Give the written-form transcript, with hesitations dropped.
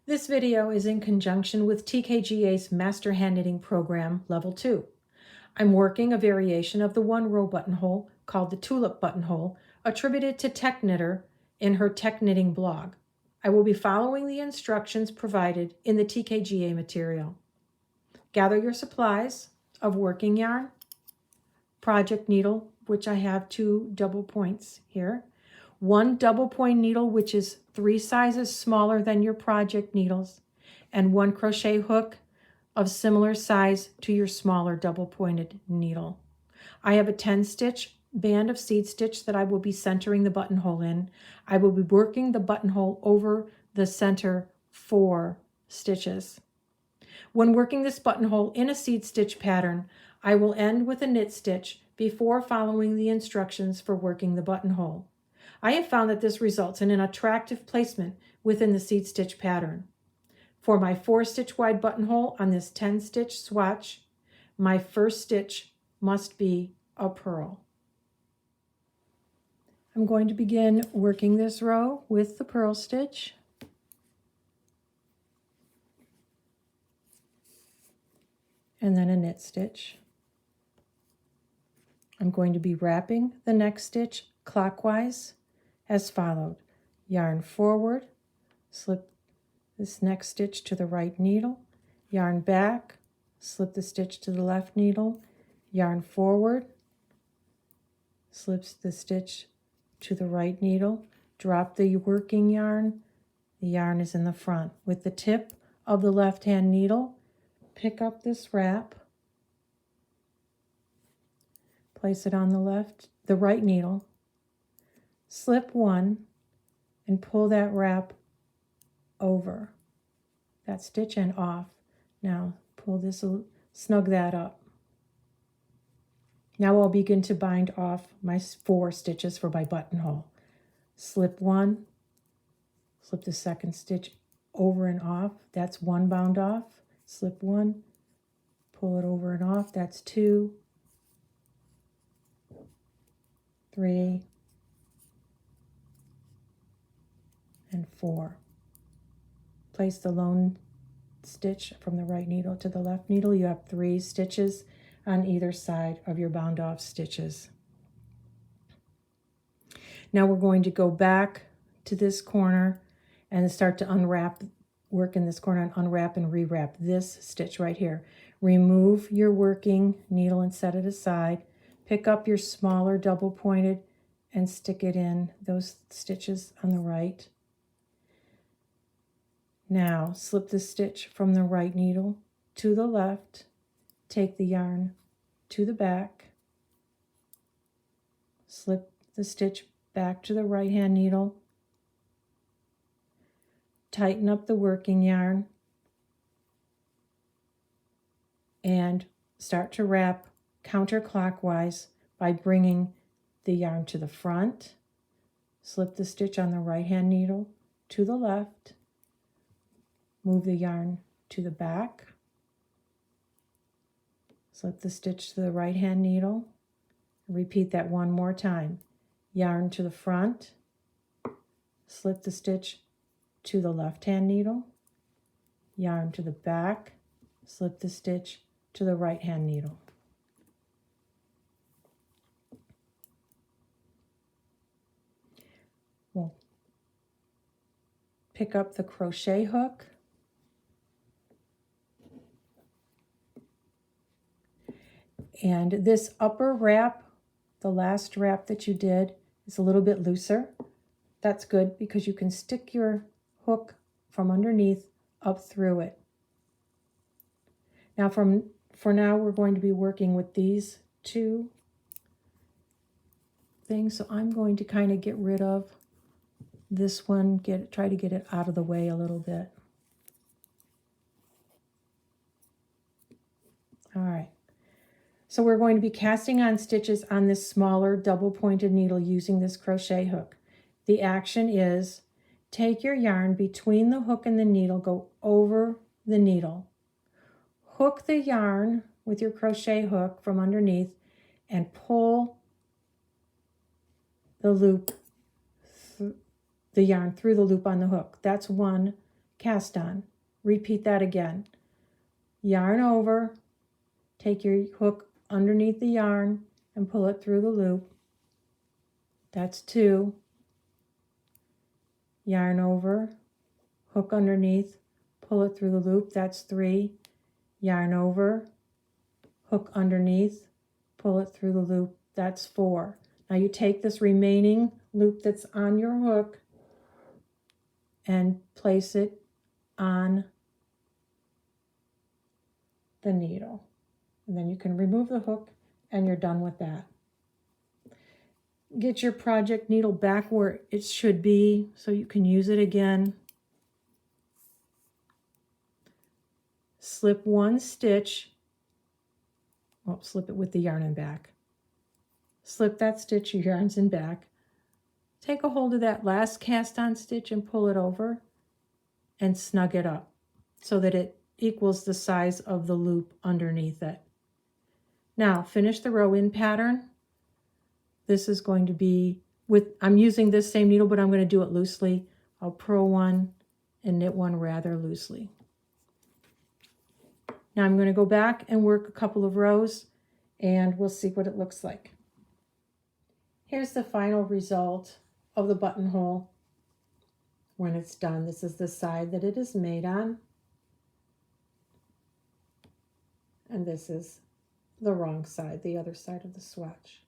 This video is in conjunction with TKGA's Master Hand Knitting Program Level 2. I'm working a variation of the one-row buttonhole called the Tulip Buttonhole, attributed to Tech Knitter in her Tech Knitting blog. I will be following the instructions provided in the TKGA material. Gather your supplies of working yarn, project needle, which I have 2 double points here, 1 double point needle, which is 3 sizes smaller than your project needles, and 1 crochet hook of similar size to your smaller double pointed needle. I have a 10 stitch band of seed stitch that I will be centering the buttonhole in. I will be working the buttonhole over the center 4 stitches. When working this buttonhole in a seed stitch pattern, I will end with a knit stitch before following the instructions for working the buttonhole. I have found that this results in an attractive placement within the seed stitch pattern. For my 4 stitch wide buttonhole on this 10 stitch swatch, my first stitch must be a purl. I'm going to begin working this row with the purl stitch. And then a knit stitch. I'm going to be wrapping the next stitch clockwise as followed. Yarn forward, slip this next stitch to the right needle, yarn back, slip the stitch to the left needle, yarn forward, slips the stitch to the right needle, drop the working yarn, the yarn is in the front. With the tip of the left hand needle, pick up this wrap, place it on the right needle, slip 1, and pull that wrap over that stitch and off. Now pull this, snug that up. Now I'll begin to bind off my 4 stitches for my buttonhole. Slip 1, slip the second stitch over and off, that's 1 bound off. Slip 1, pull it over and off, that's 2, 3, and 4. Place the lone stitch from the right needle to the left needle. You have 3 stitches on either side of your bound off stitches. Now we're going to go back to this corner and start to unwrap, work in this corner and unwrap and rewrap this stitch right here. Remove your working needle and set it aside. Pick up your smaller double pointed and stick it in those stitches on the right. Now slip the stitch from the right needle to the left, take the yarn to the back, slip the stitch back to the right hand needle, tighten up the working yarn, and start to wrap counterclockwise by bringing the yarn to the front, slip the stitch on the right hand needle to the left, move the yarn to the back, slip the stitch to the right hand needle, repeat that one more time. Yarn to the front, slip the stitch to the left hand needle, yarn to the back, slip the stitch to the right hand needle. We'll pick up the crochet hook, and this upper wrap, the last wrap that you did, is a little bit looser. That's good because you can stick your hook from underneath up through it. Now for now we're going to be working with these 2 things, so I'm going to kind of get rid of this one, try to get it out of the way a little bit. All right. So we're going to be casting on stitches on this smaller double pointed needle using this crochet hook. The action is take your yarn between the hook and the needle, go over the needle, hook the yarn with your crochet hook from underneath and pull the loop, the yarn through the loop on the hook. That's one cast on. Repeat that again. Yarn over, take your hook underneath the yarn and pull it through the loop. That's 2. Yarn over, hook underneath, pull it through the loop. That's 3. Yarn over, hook underneath, pull it through the loop. That's 4. Now you take this remaining loop that's on your hook and place it on the needle. And then you can remove the hook and you're done with that. Get your project needle back where it should be so you can use it again. Slip 1 stitch. Well, slip it with the yarn and back. Slip that stitch, your yarn's in back. Take a hold of that last cast on stitch and pull it over and snug it up so that it equals the size of the loop underneath it. Now finish the row in pattern. This is going to be I'm using this same needle, but I'm going to do it loosely. I'll purl one and knit one rather loosely. Now I'm going to go back and work a couple of rows and we'll see what it looks like. Here's the final result of the buttonhole when it's done. This is the side that it is made on. And this is the wrong side, the other side of the swatch.